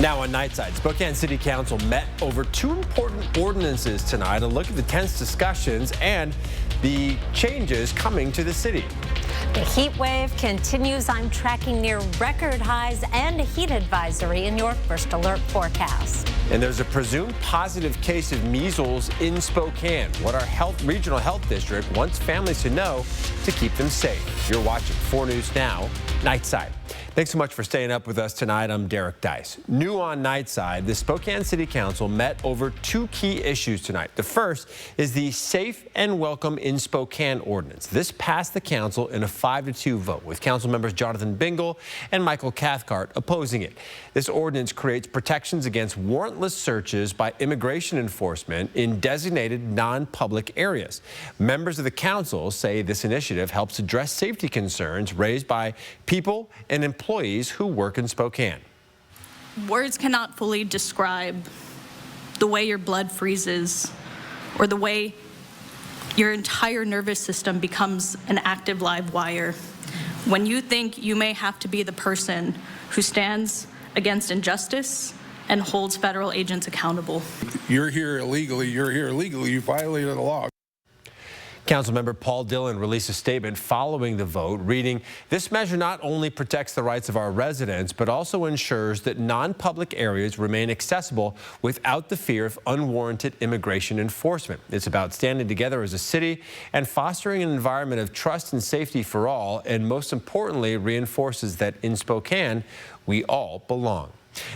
Now on Nightside, Spokane City Council met over two important ordinances tonight to look at the tense discussions and the changes coming to the city. The heat wave continues. I'm tracking near record highs and a heat advisory in your first alert forecast. And there's a presumed positive case of measles in Spokane, what our regional health district wants families to know to keep them safe. You're watching 4 News Now, Nightside. Thanks so much for staying up with us tonight. I'm Derek Dice. New on Nightside, the Spokane City Council met over 2 key issues tonight. The first is the Safe and Welcome in Spokane ordinance. This passed the council in a 5-2 vote, with council members Jonathan Bingle and Michael Cathcart opposing it. This ordinance creates protections against warrantless searches by immigration enforcement in designated non-public areas. Members of the council say this initiative helps address safety concerns raised by people and employees who work in Spokane. Words cannot fully describe the way your blood freezes or the way your entire nervous system becomes an active live wire when you think you may have to be the person who stands against injustice and holds federal agents accountable. You're here illegally, you violated the law. Councilmember Paul Dillon released a statement following the vote, reading, "This measure not only protects the rights of our residents, but also ensures that non-public areas remain accessible without the fear of unwarranted immigration enforcement. It's about standing together as a city and fostering an environment of trust and safety for all, and most importantly, reinforces that in Spokane, we all belong."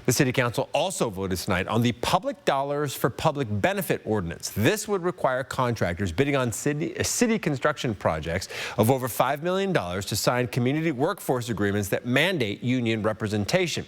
The City Council also voted tonight on the Public Dollars for Public Benefit ordinance. This would require contractors bidding on city construction projects of over $5 million to sign community workforce agreements that mandate union representation.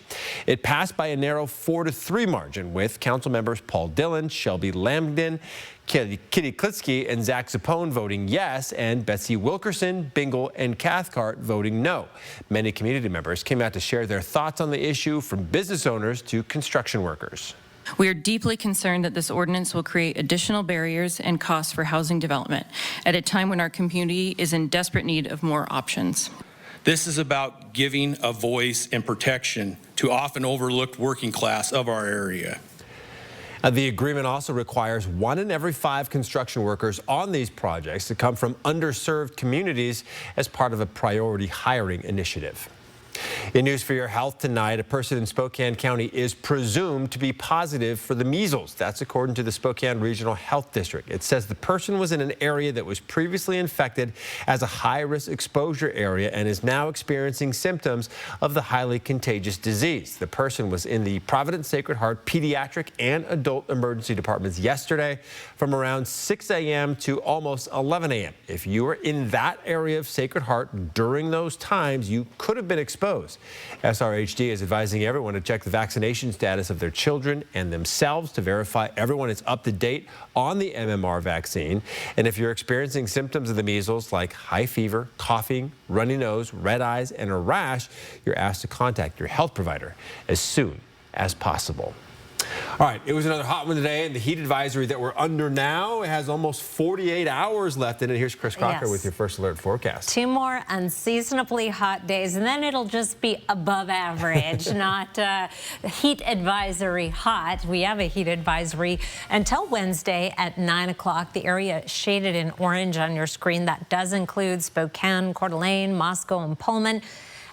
It passed by a narrow 4-3 margin, with council members Paul Dillon, Shelby Lambden, Kitty Klitsky, and Zach Zapone voting yes, and Betsy Wilkerson, Bingle, and Cathcart voting no. Many community members came out to share their thoughts on the issue, from business owners to construction workers. We are deeply concerned that this ordinance will create additional barriers and costs for housing development at a time when our community is in desperate need of more options. This is about giving a voice and protection to often overlooked working class of our area. The agreement also requires 1 in every 5 construction workers on these projects to come from underserved communities as part of a priority hiring initiative. In news for your health tonight, a person in Spokane County is presumed to be positive for the measles. That's according to the Spokane Regional Health District. It says the person was in an area that was previously infected as a high-risk exposure area and is now experiencing symptoms of the highly contagious disease. The person was in the Providence Sacred Heart Pediatric and Adult Emergency Departments yesterday from around 6 a.m. to almost 11 a.m. If you were in that area of Sacred Heart during those times, you could have been exposed. SRHD is advising everyone to check the vaccination status of their children and themselves to verify everyone is up to date on the MMR vaccine. And if you're experiencing symptoms of the measles like high fever, coughing, runny nose, red eyes, and a rash, you're asked to contact your health provider as soon as possible. All right, it was another hot one today, and the heat advisory that we're under now has almost 48 hours left in it. Here's Chris Crocker with your first alert forecast. 2 more unseasonably hot days, and then it'll just be above average, not heat advisory hot. We have a heat advisory until Wednesday at 9 o'clock. The area shaded in orange on your screen. That does include Spokane, Coeur d'Alene, Moscow, and Pullman,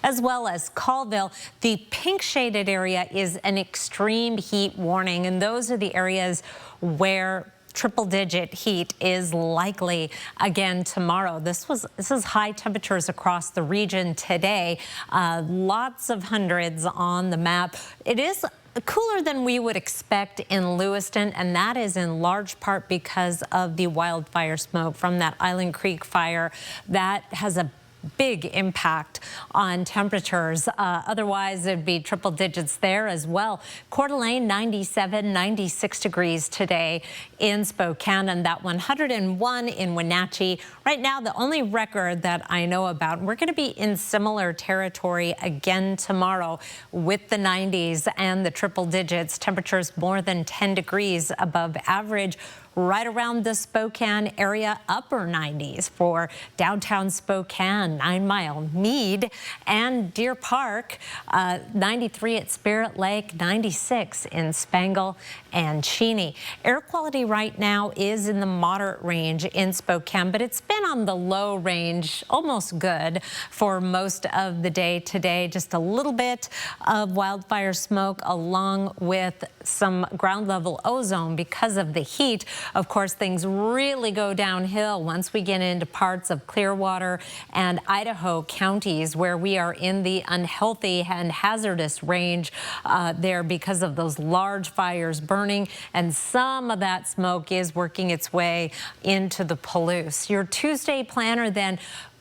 as well as Colville. The pink shaded area is an extreme heat warning, and those are the areas where triple-digit heat is likely again tomorrow. This is high temperatures across the region today. Lots of hundreds on the map. It is cooler than we would expect in Lewiston, and that is in large part because of the wildfire smoke from that Island Creek fire. That has a big impact on temperatures. Otherwise, it'd be triple digits there as well. Coeur d'Alene, 97, 96 degrees today in Spokane, and that 101 in Wenatchee. Right now, the only record that I know about, we're going to be in similar territory again tomorrow with the 90s and the triple digits. Temperatures more than 10 degrees above average. right around the Spokane area, upper 90s for downtown Spokane, 9 Mile, Meade, and Deer Park. 93 at Spirit Lake, 96 in Spangle and Cheney. Air quality right now is in the moderate range in Spokane, but it's been on the low range, almost good for most of the day today. Just a little bit of wildfire smoke along with some ground level ozone because of the heat. Of course, things really go downhill once we get into parts of Clearwater and Idaho counties where we are in the unhealthy and hazardous range there because of those large fires burning, and some of that smoke is working its way into the Palouse. Your Tuesday planner then,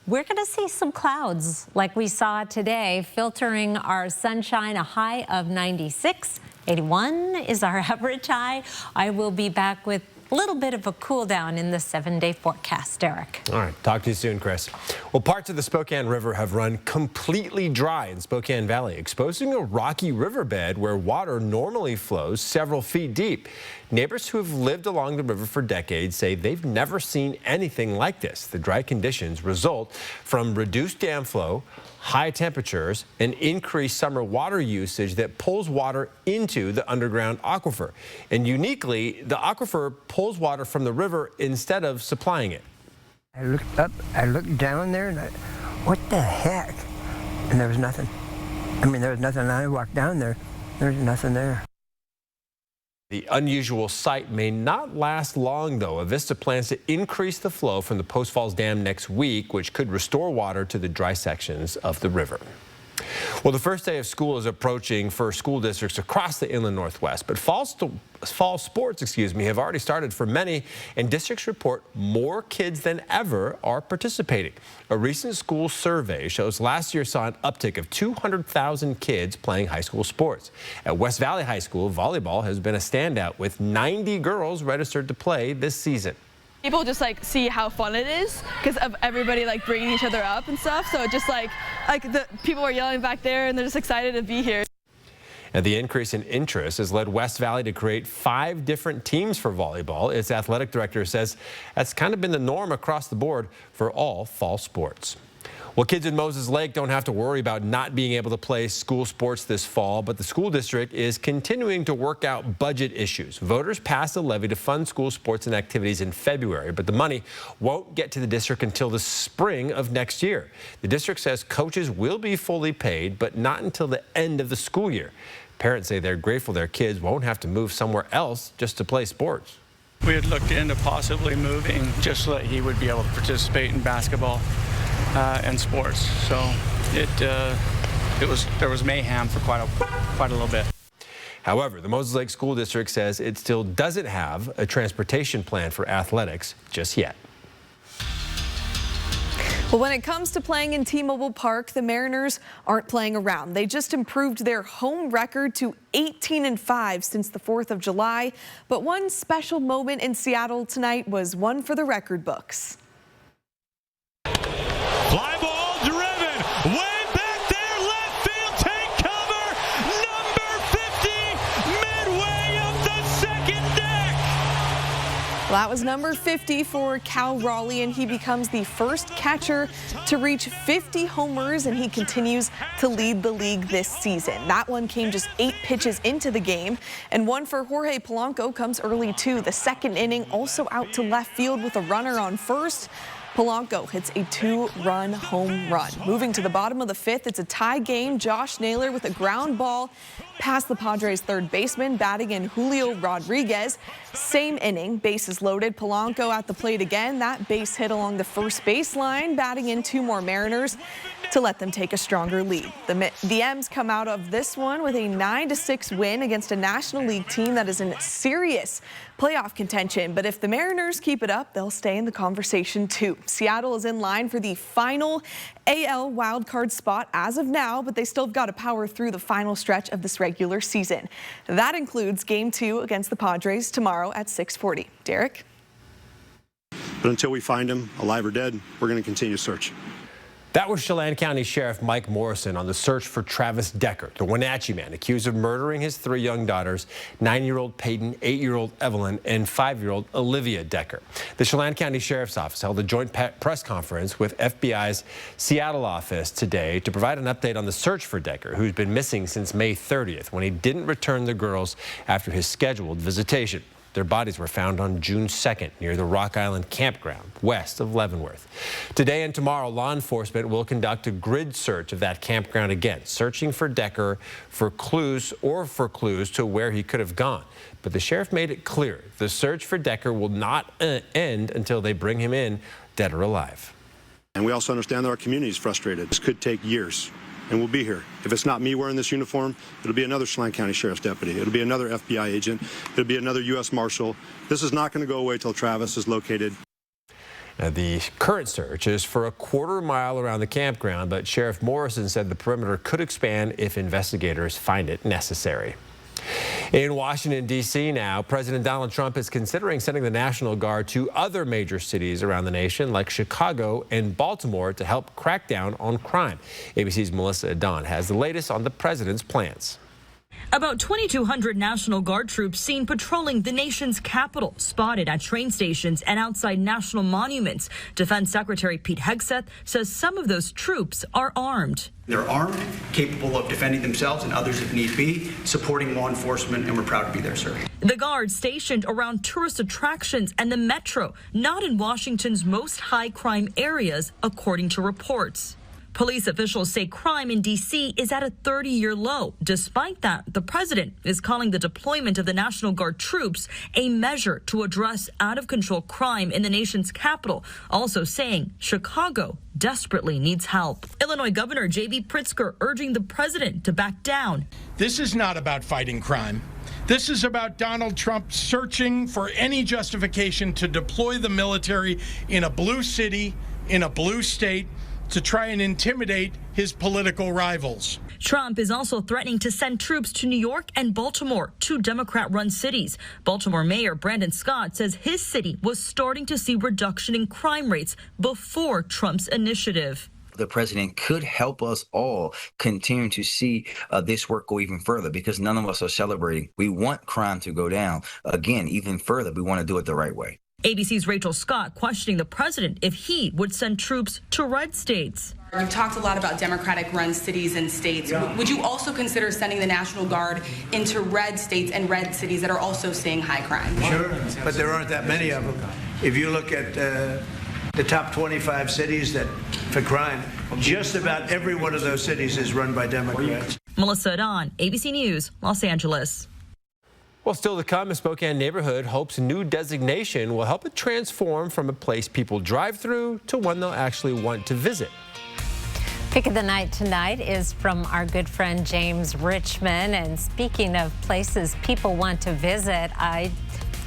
we're going to see some clouds like we saw today, filtering our sunshine, a high of 96. 81 is our average high. I will be back with a little bit of a cool down in the 7-day forecast, Derek. All right, talk to you soon, Chris. Well, parts of the Spokane River have run completely dry in Spokane Valley, exposing a rocky riverbed where water normally flows several feet deep. Neighbors who have lived along the river for decades say they've never seen anything like this. The dry conditions result from reduced dam flow, high temperatures, and increased summer water usage that pulls water into the underground aquifer. And uniquely, the aquifer pulls water from the river instead of supplying it. I looked up, I looked down there, and what the heck? And there was nothing. I mean, there was nothing. I walked down there, there's nothing there. The unusual sight may not last long, though. Avista plans to increase the flow from the Post Falls Dam next week, which could restore water to the dry sections of the river. Well, the first day of school is approaching for school districts across the inland Northwest, but fall sports, have already started for many, and districts report more kids than ever are participating. A recent school survey shows last year saw an uptick of 200,000 kids playing high school sports. At West Valley High School, volleyball has been a standout with 90 girls registered to play this season. People just see how fun it is because of everybody bringing each other up and stuff. So just the people are yelling back there and they're just excited to be here. And the increase in interest has led West Valley to create 5 different teams for volleyball. Its athletic director says that's kind of been the norm across the board for all fall sports. Well, kids in Moses Lake don't have to worry about not being able to play school sports this fall, but the school district is continuing to work out budget issues. Voters passed a levy to fund school sports and activities in February, but the money won't get to the district until the spring of next year. The district says coaches will be fully paid, but not until the end of the school year. Parents say they're grateful their kids won't have to move somewhere else just to play sports. We had looked into possibly moving just so that he would be able to participate in basketball and sports. So there was mayhem for quite a little bit. However, the Moses Lake School District says it still doesn't have a transportation plan for athletics just yet. Well, when it comes to playing in T-Mobile Park, the Mariners aren't playing around. They just improved their home record to 18-5 since the 4th of July. But one special moment in Seattle tonight was one for the record books. Fly ball driven, way back there, left field, take cover, number 50, midway up the second deck. Well, that was number 50 for Cal Raleigh, and he becomes the first catcher to reach 50 homers, and he continues to lead the league this season. That one came just 8 pitches into the game, and one for Jorge Polanco comes early too. The second inning, also out to left field with a runner on first. Polanco hits a 2-run home run. Moving to the bottom of the 5th, it's a tie game. Josh Naylor with a ground ball past the Padres' third baseman, batting in Julio Rodriguez. Same inning, bases loaded. Polanco at the plate again. That base hit along the first baseline, batting in 2 more Mariners to let them take a stronger lead. The M's come out of this one with a 9-6 win against a National League team that is in serious playoff contention. But if the Mariners keep it up, they'll stay in the conversation too. Seattle is in line for the final AL wildcard spot as of now, but they still have got to power through the final stretch of this regular season. That includes Game 2 against the Padres tomorrow at 6:40. Derek? But until we find him, alive or dead, we're going to continue to search. That was Chelan County Sheriff Mike Morrison on the search for Travis Decker, the Wenatchee man accused of murdering his 3 young daughters, 9-year-old Peyton, 8-year-old Evelyn, and 5-year-old Olivia Decker. The Chelan County Sheriff's Office held a joint press conference with FBI's Seattle office today to provide an update on the search for Decker, who's been missing since May 30th when he didn't return the girls after his scheduled visitation. Their bodies were found on June 2nd near the Rock Island campground west of Leavenworth. Today and tomorrow, law enforcement will conduct a grid search of that campground again, searching for Decker for clues to where he could have gone. But the sheriff made it clear the search for Decker will not end until they bring him in, dead or alive. And we also understand that our community is frustrated. This could take years. And we'll be here. If it's not me wearing this uniform, it'll be another Chelan County Sheriff's deputy. It'll be another FBI agent. It'll be another U.S. Marshal. This is not going to go away till Travis is located. Now, the current search is for a quarter mile around the campground, but Sheriff Morrison said the perimeter could expand if investigators find it necessary. In Washington, D.C. now, President Donald Trump is considering sending the National Guard to other major cities around the nation like Chicago and Baltimore to help crack down on crime. ABC's Melissa Adon has the latest on the president's plans. About 2,200 National Guard troops seen patrolling the nation's capital, spotted at train stations and outside national monuments. Defense Secretary Pete Hegseth says some of those troops are armed. They're armed, capable of defending themselves and others if need be, supporting law enforcement, and we're proud to be there, sir. The Guard stationed around tourist attractions and the metro, not in Washington's most high crime areas, according to reports. Police officials say crime in D.C. is at a 30-year low. Despite that, the president is calling the deployment of the National Guard troops a measure to address out-of-control crime in the nation's capital, also saying Chicago desperately needs help. Illinois Governor J.B. Pritzker urging the president to back down. This is not about fighting crime. This is about Donald Trump searching for any justification to deploy the military in a blue city, in a blue state, to try and intimidate his political rivals. Trump is also threatening to send troops to New York and Baltimore, 2 Democrat-run cities. Baltimore Mayor Brandon Scott says his city was starting to see reduction in crime rates before Trump's initiative. The president could help us all continue to see this work go even further, because none of us are celebrating. We want crime to go down. Again, even further, we want to do it the right way. ABC's Rachel Scott questioning the president if he would send troops to red states. You've talked a lot about Democratic-run cities and states. Yeah. Would you also consider sending the National Guard into red states and red cities that are also seeing high crime? Sure, but there aren't that many of them. If you look at the top 25 cities for crime, just about every one of those cities is run by Democrats. Melissa Adon, ABC News, Los Angeles. Well, still to come, a Spokane neighborhood hopes a new designation will help it transform from a place people drive through to one they'll actually want to visit. Pick of the night tonight is from our good friend James Richmond. And speaking of places people want to visit, I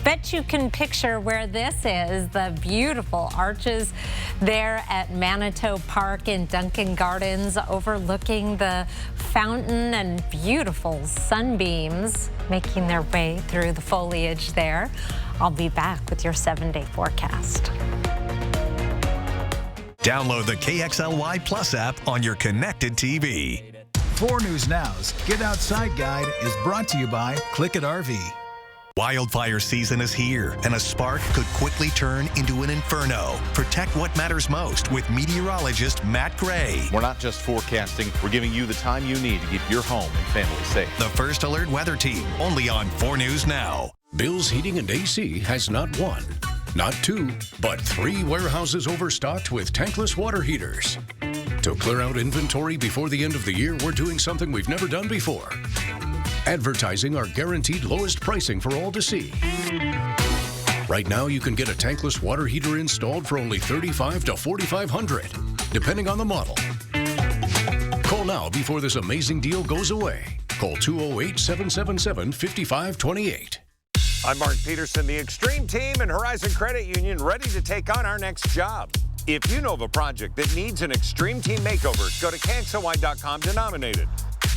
bet you can picture where this is, the beautiful arches there at Manitou Park in Duncan Gardens, overlooking the fountain and beautiful sunbeams making their way through the foliage there. I'll be back with your 7-day forecast. Download the KXLY Plus app on your connected TV. 4 News Now's Get Outside Guide is brought to you by Click It RV. Wildfire season is here, and a spark could quickly turn into an inferno. Protect what matters most with meteorologist Matt Gray. We're not just forecasting, we're giving you the time you need to keep your home and family safe. The First Alert Weather Team, only on 4 News Now. Bill's Heating and AC has not 1, not 2, but 3 warehouses overstocked with tankless water heaters. To clear out inventory before the end of the year, we're doing something we've never done before. Advertising our guaranteed lowest pricing for all to see. Right now, you can get a tankless water heater installed for only $3,500 to $4,500, depending on the model. Call now before this amazing deal goes away. Call 208-777-5528. I'm Mark Peterson, the Extreme Team and Horizon Credit Union, ready to take on our next job. If you know of a project that needs an Extreme Team makeover, go to KXLY.com to nominate it.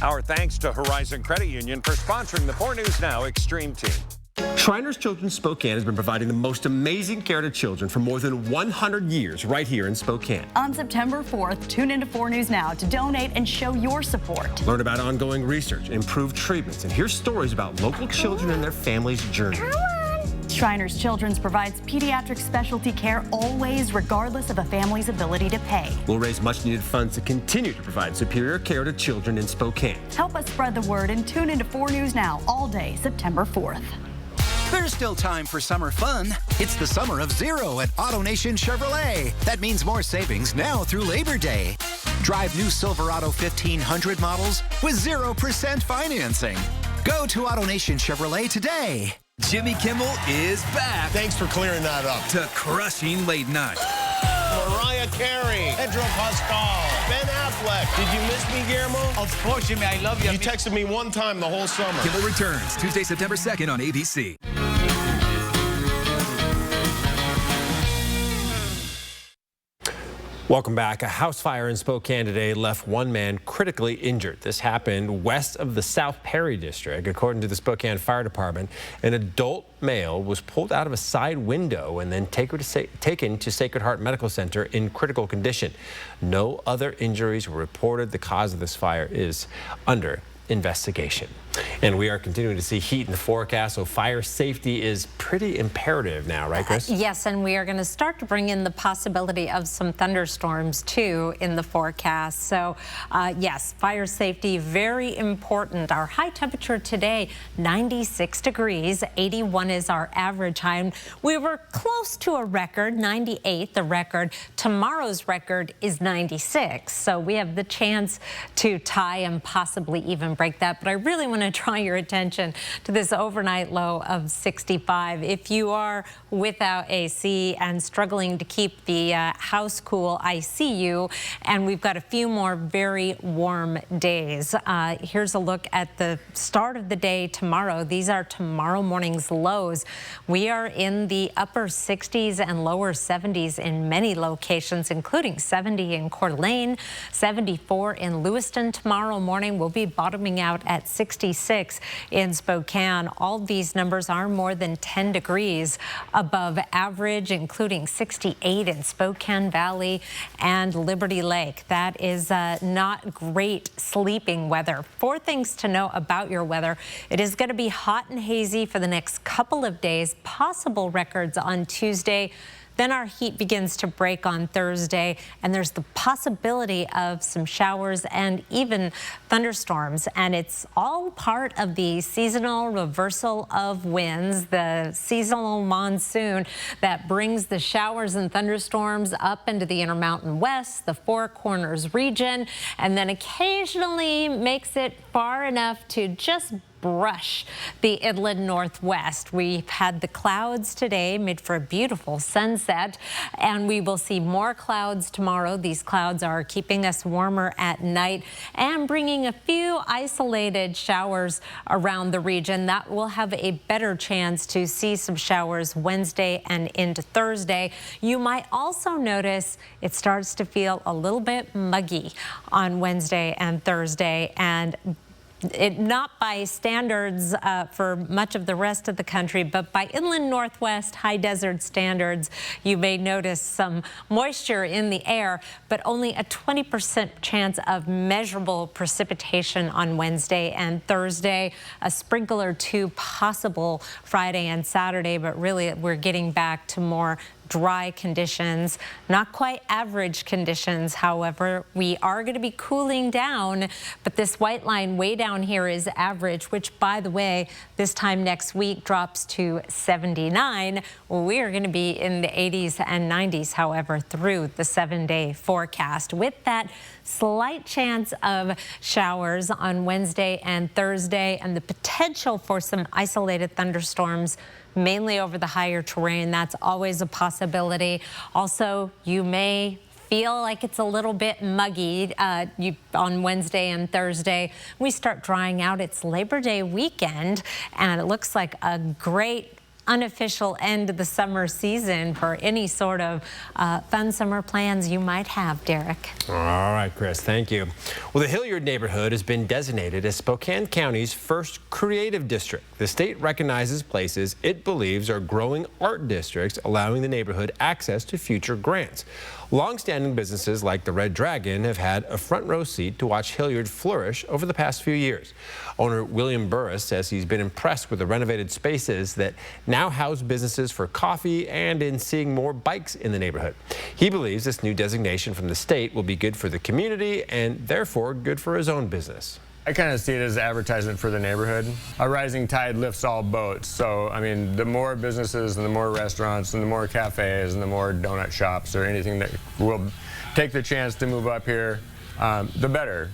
Our thanks to Horizon Credit Union for sponsoring the 4 News Now Extreme Team. Shriners Children's Spokane has been providing the most amazing care to children for more than 100 years right here in Spokane. On September 4th, tune into 4 News Now to donate and show your support. Learn about ongoing research, improved treatments, and hear stories about local children and their families' journey. Shriners Children's provides pediatric specialty care always, regardless of a family's ability to pay. We'll raise much-needed funds to continue to provide superior care to children in Spokane. Help us spread the word and tune into 4 News Now all day, September 4th. There's still time for summer fun. It's the summer of zero at AutoNation Chevrolet. That means more savings now through Labor Day. Drive new Silverado 1500 models with 0% financing. Go to AutoNation Chevrolet today. Jimmy Kimmel is back. Thanks for clearing that up. To crushing late night. Mariah Carey, Pedro Pascal, Ben Affleck. Did you miss me, Guillermo? Of course, Jimmy, I love you. You texted me one time the whole summer. Kimmel returns Tuesday, September 2nd on ABC. Welcome back. A house fire in Spokane today left one man critically injured. This happened west of the South Perry district. According to the Spokane Fire Department, an adult male was pulled out of a side window and then taken to Sacred Heart Medical Center in critical condition. No other injuries were reported. The cause of this fire is under investigation. And we are continuing to see heat in the forecast, so fire safety is pretty imperative now, right, Chris? Yes, and we are going to start to bring in the possibility of some thunderstorms, too, in the forecast. So, yes, fire safety, very important. Our high temperature today, 96 degrees. 81 is our average high. And we were close to a record, 98, the record. Tomorrow's record is 96. So we have the chance to tie and possibly even break that. But I really want to draw your attention to this overnight low of 65. If you are without AC and struggling to keep the house cool, I see you. And we've got a few more very warm days. Here's a look at the start of the day tomorrow. These are tomorrow morning's lows. We are in the upper 60s and lower 70s in many locations, including 70 in Coeur d'Alene, 74 in Lewiston. Tomorrow morning we'll be bottoming out at 66 in Spokane. All these numbers are more than 10 degrees above average, including 68 in Spokane Valley and Liberty Lake. That is not great sleeping weather. 4 things to know about your weather. It is going to be hot and hazy for the next couple of days, possible records on Tuesday. Then our heat begins to break on Thursday, and there's the possibility of some showers and even thunderstorms. And it's all part of the seasonal reversal of winds, the seasonal monsoon that brings the showers and thunderstorms up into the Intermountain West, the Four Corners region, and then occasionally makes it far enough to just brush the inland northwest. We've had the clouds today, made for a beautiful sunset, and we will see more clouds tomorrow. These clouds are keeping us warmer at night and bringing a few isolated showers around the region. That will have a better chance to see some showers Wednesday and into Thursday. You might also notice it starts to feel a little bit muggy on Wednesday and Thursday, and not by standards for much of the rest of the country, but by inland northwest high desert standards, you may notice some moisture in the air, but only a 20% chance of measurable precipitation on Wednesday and Thursday. A sprinkle or two possible Friday and Saturday, but really we're getting back to more dry conditions, not quite average conditions. However, we are going to be cooling down, but this white line way down here is average, which, by the way, this time next week drops to 79. We are going to be in the 80s and 90s, however, through the 7-day forecast, with that slight chance of showers on Wednesday and Thursday and the potential for some isolated thunderstorms mainly over the higher terrain. That's always a possibility. Also, you may feel like it's a little bit muggy on Wednesday and Thursday. We start drying out. It's Labor Day weekend, and it looks like a great unofficial end of the summer season for any sort of fun summer plans you might have, Derek. All right, Chris, thank you. Well, the Hilliard neighborhood has been designated as Spokane County's first creative district. The state recognizes places it believes are growing art districts, allowing the neighborhood access to future grants. Long-standing businesses like the Red Dragon have had a front row seat to watch Hilliard flourish over the past few years. Owner William Burris says he's been impressed with the renovated spaces that now house businesses for coffee and in seeing more bikes in the neighborhood. He believes this new designation from the state will be good for the community and therefore good for his own business. I kind of see it as advertisement for the neighborhood. A rising tide lifts all boats. So, I mean, the more businesses and the more restaurants and the more cafes and the more donut shops or anything that will take the chance to move up here, the better.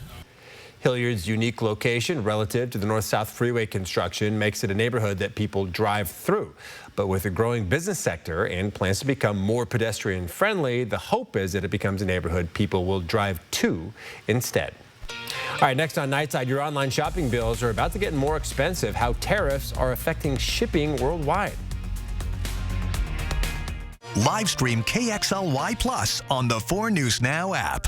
Hilliard's unique location relative to the north-south freeway construction makes it a neighborhood that people drive through. But with a growing business sector and plans to become more pedestrian friendly, the hope is that it becomes a neighborhood people will drive to instead. All right, next on Nightside, your online shopping bills are about to get more expensive. How tariffs are affecting shipping worldwide. Live stream KXLY Plus on the 4 News Now app.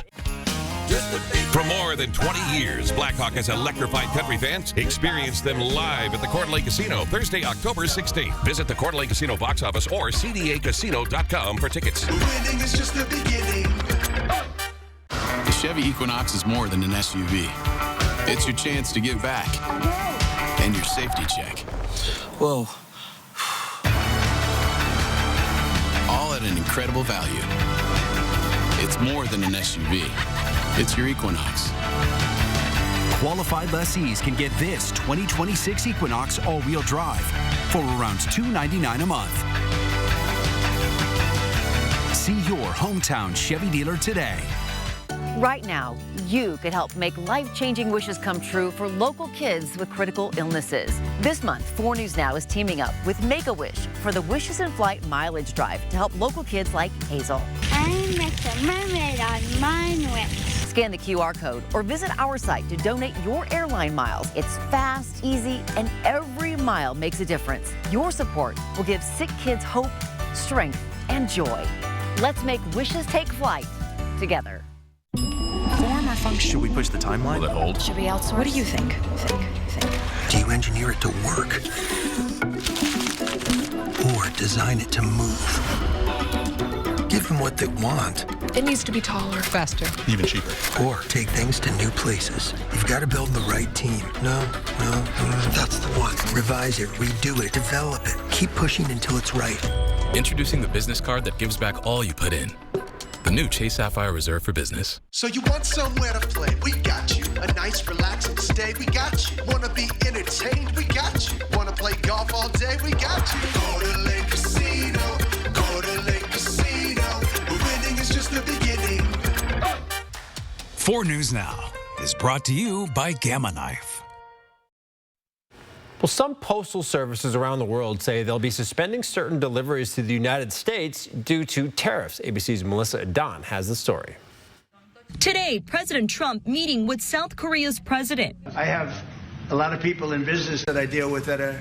For more than 20 years, Blackhawk has electrified country fans. Experience them live at the Coeur d'Alene Casino Thursday, October 16th. Visit the Coeur d'Alene Casino box office or cdacasino.com for tickets. Winning is just the beginning. The Chevy Equinox is more than an SUV. It's your chance to give back. And your safety check. Whoa. All at an incredible value. It's more than an SUV. It's your Equinox. Qualified lessees can get this 2026 Equinox all-wheel drive for around $299 a month. See your hometown Chevy dealer today. Right now, you could help make life-changing wishes come true for local kids with critical illnesses. This month, 4 News Now is teaming up with Make-A-Wish for the Wishes in Flight mileage drive to help local kids like Hazel. I met a mermaid on mine wish. Scan the QR code or visit our site to donate your airline miles. It's fast, easy, and every mile makes a difference. Your support will give sick kids hope, strength, and joy. Let's make wishes take flight together. Form or function? Should we push the timeline? Will it hold? Should we outsource? What do you think? Do you engineer it to work? Or design it to move? Give them what they want. It needs to be taller, faster, even cheaper. Or take things to new places. You've got to build the right team. No, that's the one. Revise it, redo it, develop it. Keep pushing until it's right. Introducing the business card that gives back all you put in. The new Chase Sapphire Reserve for Business. So you want somewhere to play? We got you. A nice relaxing stay? We got you. Wanna be entertained? We got you. Wanna play golf all day? We got you. Go to Lake Casino. Go to Lake Casino. Winning is just the beginning. 4 News Now is brought to you by Gamma Knife. Well, some postal services around the world say they'll be suspending certain deliveries to the United States due to tariffs. ABC's Melissa Adon has the story. Today, President Trump meeting with South Korea's president. I have a lot of people in business that I deal with that are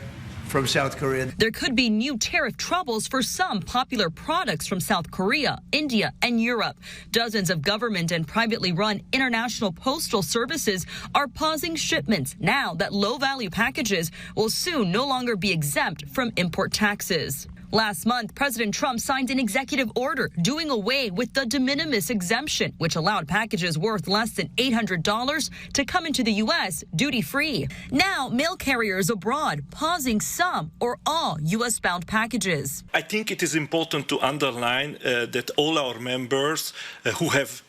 from South Korea. There could be new tariff troubles for some popular products from South Korea, India, and Europe. Dozens of government and privately run international postal services are pausing shipments now that low-value packages will soon no longer be exempt from import taxes. Last month, President Trump signed an executive order doing away with the de minimis exemption, which allowed packages worth less than $800 to come into the U.S. duty-free. Now, mail carriers abroad pausing some or all U.S.-bound packages. I think it is important to underline that all our members who have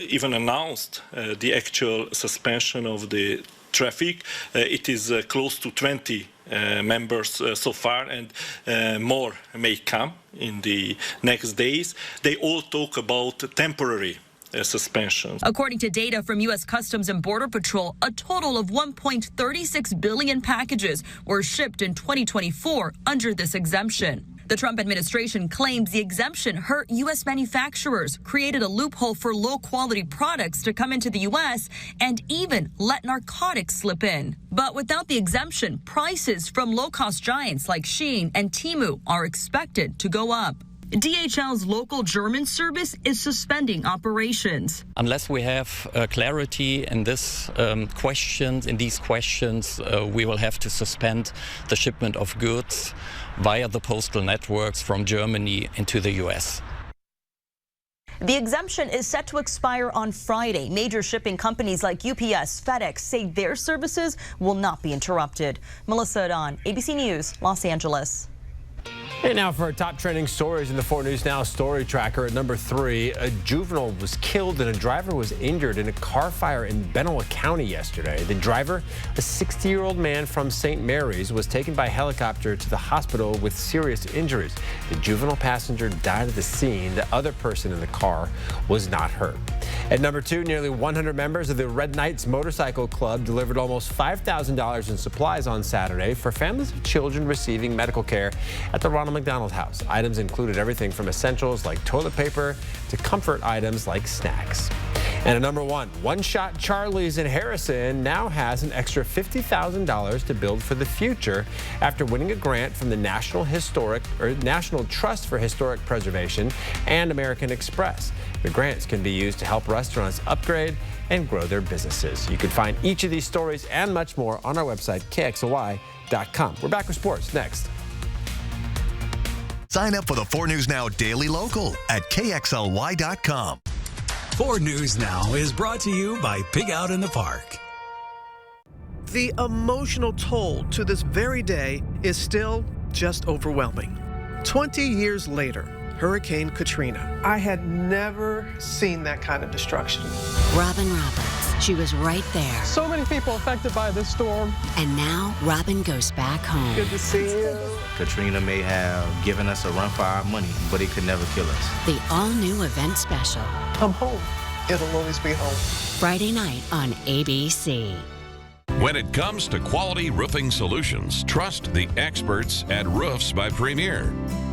even announced the actual suspension of the traffic, it is close to 20 members so far, and more may come in the next days. They all talk about temporary suspensions. According to data from U.S. Customs and Border Patrol, a total of 1.36 billion packages were shipped in 2024 under this exemption. The Trump administration claims the exemption hurt U.S. manufacturers, created a loophole for low-quality products to come into the U.S., and even let narcotics slip in. But without the exemption, prices from low-cost giants like Shein and Temu are expected to go up. DHL's local German service is suspending operations. Unless we have clarity in these questions, we will have to suspend the shipment of goods via the postal networks from Germany into the U.S. The exemption is set to expire on Friday. Major shipping companies like UPS, FedEx say their services will not be interrupted. Melissa Don, ABC News, Los Angeles. And now for our top trending stories in the 4 News Now story tracker at number 3. A juvenile was killed and a driver was injured in a car fire in Benoit County yesterday. The driver, a 60-year-old man from St. Mary's, was taken by helicopter to the hospital with serious injuries. The juvenile passenger died at the scene. The other person in the car was not hurt. At number 2, nearly 100 members of the Red Knights Motorcycle Club delivered almost $5,000 in supplies on Saturday for families of children receiving medical care at the Ronald McDonald House. Items included everything from essentials like toilet paper to comfort items like snacks. And at number 1, One Shot Charlie's in Harrison now has an extra $50,000 to build for the future after winning a grant from the National Trust for Historic Preservation and American Express. The grants can be used to help restaurants upgrade and grow their businesses. You can find each of these stories and much more on our website, KXLY.com. We're back with sports next. Sign up for the 4 News Now Daily Local at KXLY.com. 4 News Now is brought to you by Pig Out in the Park. The emotional toll to this very day is still just overwhelming. 20 years later, Hurricane Katrina. I had never seen that kind of destruction. Robin Roberts, she was right there. So many people affected by this storm. And now Robin goes back home. Good to see you. Katrina may have given us a run for our money, but it could never kill us. The all-new event special. I'm home. It'll always be home. Friday night on ABC. When it comes to quality roofing solutions, trust the experts at Roofs by Premier.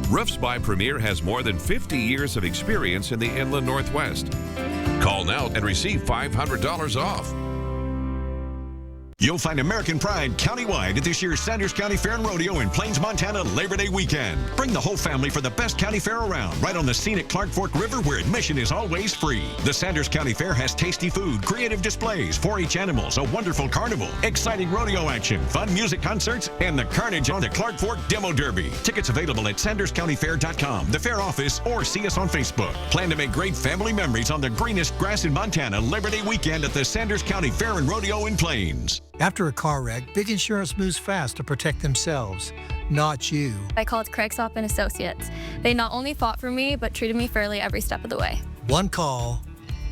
Roofs by Premier has more than 50 years of experience in the Inland Northwest. Call now and receive $500 off. You'll find American pride countywide at this year's Sanders County Fair and Rodeo in Plains, Montana, Labor Day weekend. Bring the whole family for the best county fair around, right on the scenic Clark Fork River where admission is always free. The Sanders County Fair has tasty food, creative displays, 4-H animals, a wonderful carnival, exciting rodeo action, fun music concerts, and the carnage on the Clark Fork Demo Derby. Tickets available at SandersCountyFair.com, the fair office, or see us on Facebook. Plan to make great family memories on the greenest grass in Montana, Labor Day weekend at the Sanders County Fair and Rodeo in Plains. After a car wreck, Big Insurance moves fast to protect themselves, not you. I called Craigsoft and Associates. They not only fought for me, but treated me fairly every step of the way. One call,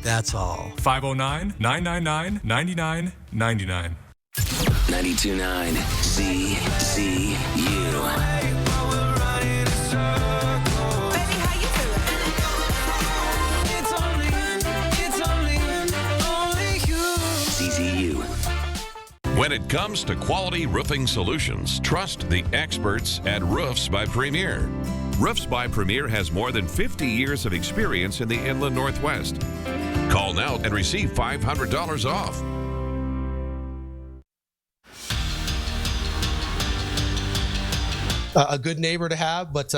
that's all. 509-999-9999. 92.9 ZZU. When it comes to quality roofing solutions, trust the experts at Roofs by Premier. Roofs by Premier has more than 50 years of experience in the Inland Northwest. Call now and receive $500 off. A good neighbor to have, but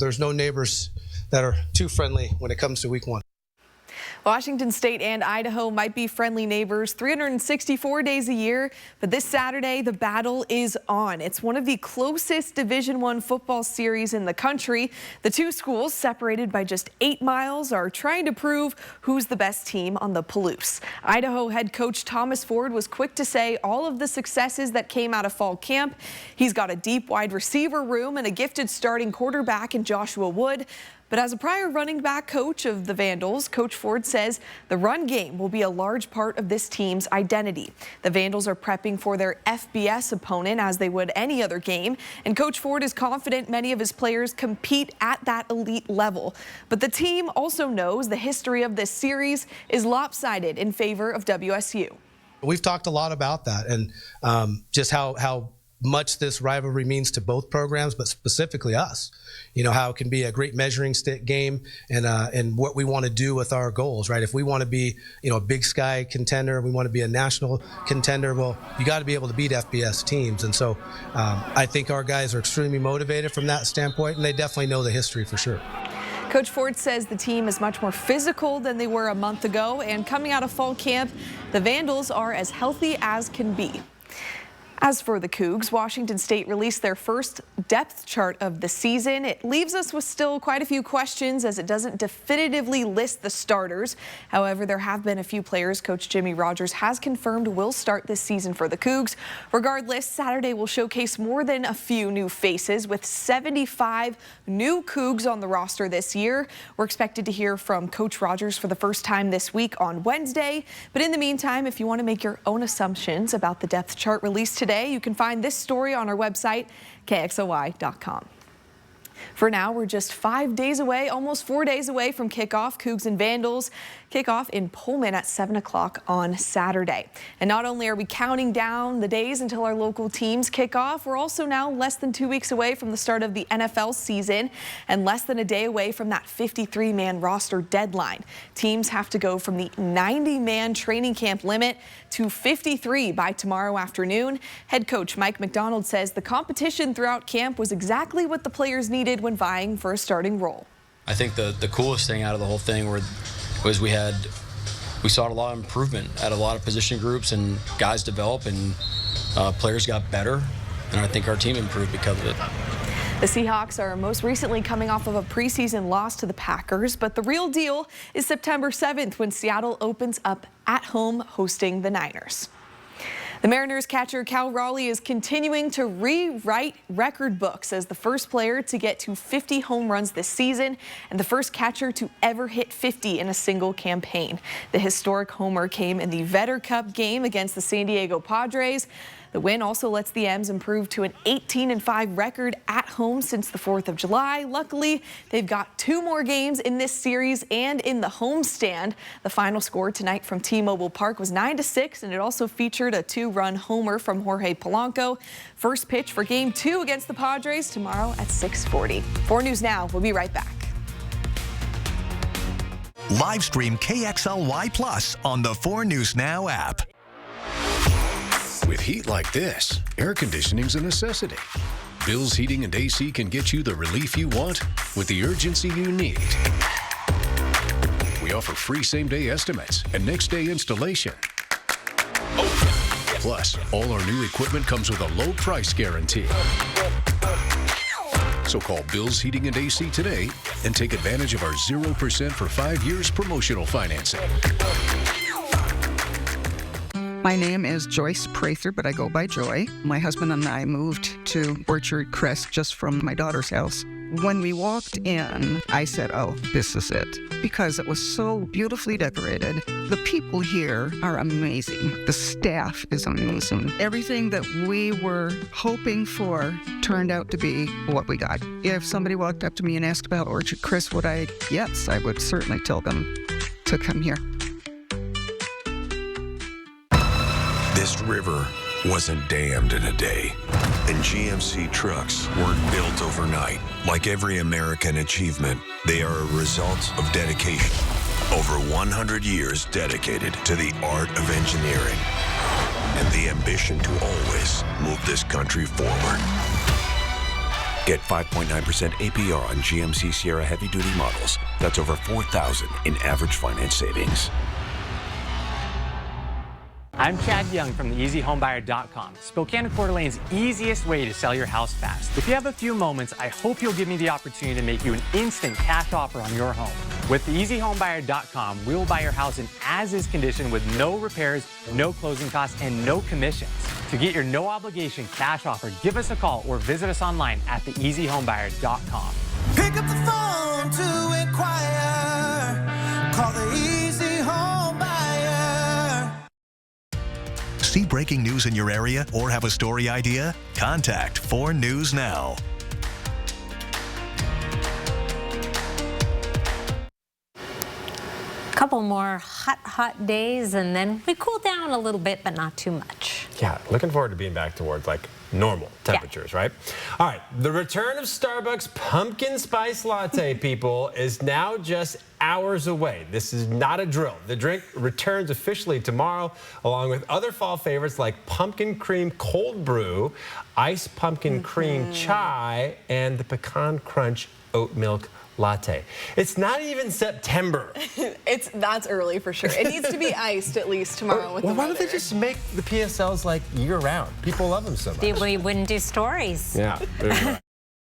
there's no neighbors that are too friendly when it comes to week 1. Washington State and Idaho might be friendly neighbors 364 days a year, but this Saturday the battle is on. It's one of the closest Division I football series in the country. The two schools, separated by just 8 miles, are trying to prove who's the best team on the Palouse. Idaho head coach Thomas Ford was quick to say all of the successes that came out of fall camp. He's got a deep wide receiver room and a gifted starting quarterback in Joshua Wood. But as a prior running back coach of the Vandals, Coach Ford says the run game will be a large part of this team's identity. The Vandals are prepping for their FBS opponent as they would any other game, and Coach Ford is confident many of his players compete at that elite level. But the team also knows the history of this series is lopsided in favor of WSU. We've talked a lot about that and just how much this rivalry means to both programs, but specifically us. You know, how it can be a great measuring stick game, and what we want to do with our goals, right? If we want to be, you know, a Big Sky contender, we want to be a national contender, well, you got to be able to beat FBS teams. And so I think our guys are extremely motivated from that standpoint, and they definitely know the history for sure. Coach Ford says the team is much more physical than they were a month ago, and coming out of fall camp, the Vandals are as healthy as can be. As for the Cougs, Washington State released their first depth chart of the season. It leaves us with still quite a few questions as it doesn't definitively list the starters. However, there have been a few players Coach Jimmy Rogers has confirmed will start this season for the Cougs. Regardless, Saturday will showcase more than a few new faces with 75 new Cougs on the roster this year. We're expected to hear from Coach Rogers for the first time this week on Wednesday. But in the meantime, if you want to make your own assumptions about the depth chart released today, you can find this story on our website, KXLY.com. For now, we're just 5 days away, almost 4 days away from kickoff. Cougs and Vandals kickoff in Pullman at 7 o'clock on Saturday. And not only are we counting down the days until our local teams kick off, we're also now less than 2 weeks away from the start of the NFL season and less than a day away from that 53-man roster deadline. Teams have to go from the 90-man training camp limit to 53 by tomorrow afternoon. Head coach Mike McDonald says the competition throughout camp was exactly what the players needed when vying for a starting role. I think the coolest thing out of the whole thing was we saw a lot of improvement at a lot of position groups, and guys develop and players got better, and I think our team improved because of it. The Seahawks are most recently coming off of a preseason loss to the Packers, but the real deal is September 7th when Seattle opens up at home hosting the Niners. The Mariners catcher Cal Raleigh is continuing to rewrite record books as the first player to get to 50 home runs this season and the first catcher to ever hit 50 in a single campaign. The historic homer came in the Vetter Cup game against the San Diego Padres. The win also lets the M's improve to an 18-5 record at home since the 4th of July. Luckily, they've got 2 more games in this series and in the homestand. The final score tonight from T-Mobile Park was 9-6, and it also featured a 2-run homer from Jorge Polanco. First pitch for Game 2 against the Padres tomorrow at 6:40. 4 News Now. We'll be right back. Live stream KXLY Plus on the 4 News Now app. With heat like this, air conditioning's a necessity. Bill's Heating and AC can get you the relief you want with the urgency you need. We offer free same-day estimates and next-day installation. Plus, all our new equipment comes with a low price guarantee. So call Bill's Heating and AC today and take advantage of our 0% for 5 years promotional financing. My name is Joyce Prather, but I go by Joy. My husband and I moved to Orchard Crest just from my daughter's house. When we walked in, I said, oh, this is it, because it was so beautifully decorated. The people here are amazing. The staff is amazing. Everything that we were hoping for turned out to be what we got. If somebody walked up to me and asked about Orchard Crest, yes, I would certainly tell them to come here. This river wasn't dammed in a day, and GMC trucks weren't built overnight. Like every American achievement, they are a result of dedication. Over 100 years dedicated to the art of engineering and the ambition to always move this country forward. Get 5.9% APR on GMC Sierra heavy-duty models. That's over $4,000 in average finance savings. I'm Chad Young from theeasyhomebuyer.com, Spokane and Coeur d'Alene's easiest way to sell your house fast. If you have a few moments, I hope you'll give me the opportunity to make you an instant cash offer on your home. With theeasyhomebuyer.com, we will buy your house in as-is condition with no repairs, no closing costs, and no commissions. To get your no-obligation cash offer, give us a call or visit us online at theeasyhomebuyer.com. Pick up the phone to inquire. Call the Easy Home Buyer. See breaking news in your area or have a story idea? Contact 4 News Now. Couple more hot days and then we cool down a little bit, but not too much. Yeah, looking forward to being back towards like normal temperatures, right? All right, the return of Starbucks pumpkin spice latte, people, is now just hours away. This is not a drill. The drink returns officially tomorrow, along with other fall favorites like pumpkin cream cold brew, iced pumpkin cream chai, and the pecan crunch oat milk latte. It's not even September. That's early for sure. It needs to be iced at least tomorrow. With why don't they just make the PSLs like year round? People love them so much. We wouldn't do stories. Yeah.